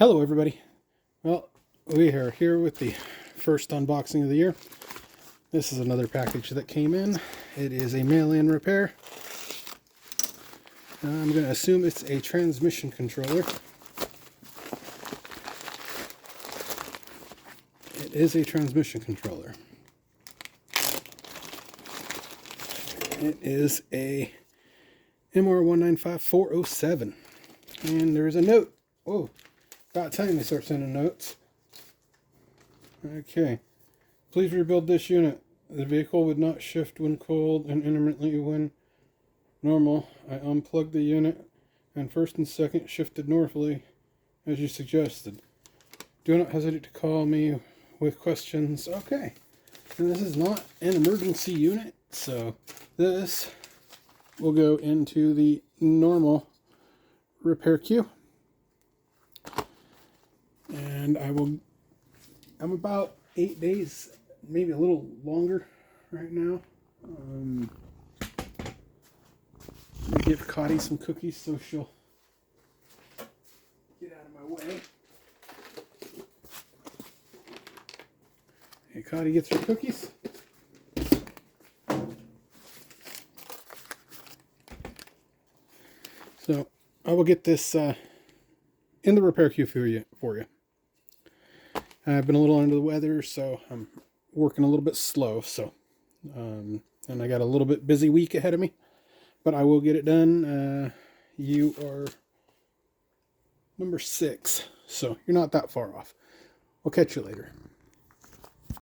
Hello everybody. Well, we are here with the first unboxing of the year. This is another package that came in. It is a mail-in repair. I'm going to assume it's a transmission controller. It is a transmission controller. It is a MR195407. And there is a note. Whoa. About time they start sending notes. Okay. Please rebuild this unit. The vehicle would not shift when cold and intermittently when normal. I unplugged the unit and first and second shifted northly as you suggested. Do not hesitate to call me with questions. Okay. And this is not an emergency unit, so this will go into the normal repair queue. And I'm about 8 days, maybe a little longer right now. Give Cotty some cookies so she'll get out of my way. Hey, Cotty gets her cookies. So I will get this in the repair queue for you. I've been a little under the weather, so I'm working a little bit slow. So, and I got a little bit busy week ahead of me, but I will get it done. You are number 6, so you're not that far off. I'll catch you later.